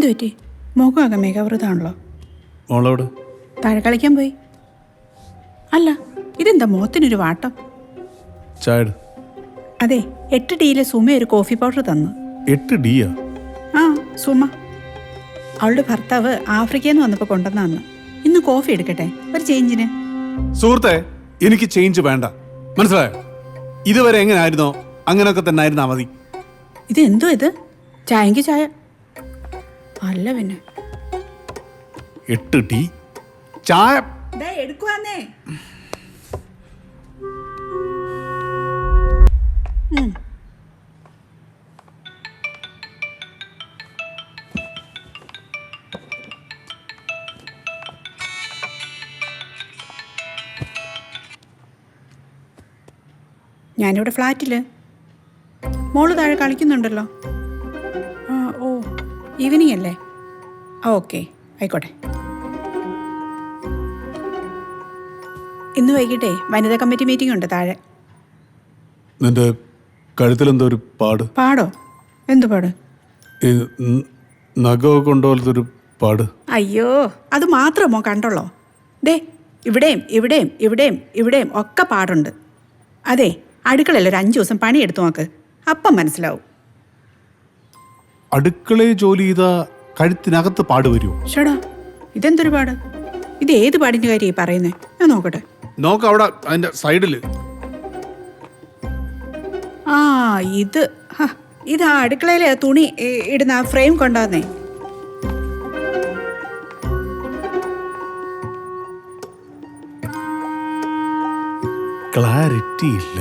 എന്തു പറ്റി? മുഖമൊക്കെ മേഘവൃതാണല്ലോ. മോളോട് താഴെ കളിക്കാൻ പോയി. അല്ല, ഇതെന്താ മുഖത്തിനൊരു വാട്ടം? ചായ അതെ, 8 ടീയിലെ സുമ ഒരു കോഫി പൗഡർ തന്നു. 8 ഡിയാ? ആ, സുമ. അവളുടെ ഭർത്താവ് ആഫ്രിക്കയിൽ നിന്ന് വന്നപ്പോൾ കൊണ്ടുവന്നു. ഇന്ന് കോഫി എടുക്കട്ടെ, ഒരു ചേഞ്ചിന്. സുഹൃത്തെ, എനിക്ക് ചേഞ്ച് വേണ്ട, മനസ്സിലായോ? ഇതുവരെ എങ്ങനായിരുന്നോ അങ്ങനെയൊക്കെ തന്നെ ആയിരുന്നാ മതി. ഇത് എന്തോ ഇത്? ചായക്ക് ചായ അല്ല പിന്നെ 8 ടീ ചായ എടുക്കുവാന്നേ. ഞാനിവിടെ ഫ്ലാറ്റിൽ. മോള് താഴെ കളിക്കുന്നുണ്ടല്ലോ. ആ, ഓ, ഈവനിങ് അല്ലേ? ആ, ഓക്കെ, ആയിക്കോട്ടെ. ഇന്ന് വൈകിട്ടേ വനിതാ കമ്മിറ്റി മീറ്റിംഗ് ഉണ്ട് താഴെ. നിന്റെ കഴുത്തിലെന്തോ ഒരു പാട്? പാടോ? എന്തു പാട്? നഖമൊക്കെ കൊണ്ടുപോലത്തൊരു പാട്. അയ്യോ, അത് മാത്രമോ കണ്ടുള്ളോ? ദേ, ഇവിടെയും ഇവിടെയും ഇവിടെയും ഇവിടെയും ഒക്കെ പാടുണ്ട്. അതെ, അടുക്കളയിൽ ഒരു 5 ദിവസം പണിയെടുത്തു നോക്ക്, അപ്പം മനസ്സിലാവും. അടുക്കളയിൽ ജോലി ചെയ്താ കഴുത്തിനകത്ത് പാട് വരുമോ? ഷടാ, ഇതെന്തൊരു പാട്? ഇത് ഏത് പാടിൻ്റെ കാര്യമായി പറയുന്നേ? ഞാൻ നോക്കട്ടെ. നോക്ക്, അവിടെ അതിന്റെ സൈഡില്. ആ, ഇത് ഇത് ആ അടുക്കളയിലെ തുണി ഇടുന്ന ആ ഫ്രെയിം കൊണ്ടുവന്നേ. ക്ലാരിറ്റി ഇല്ല.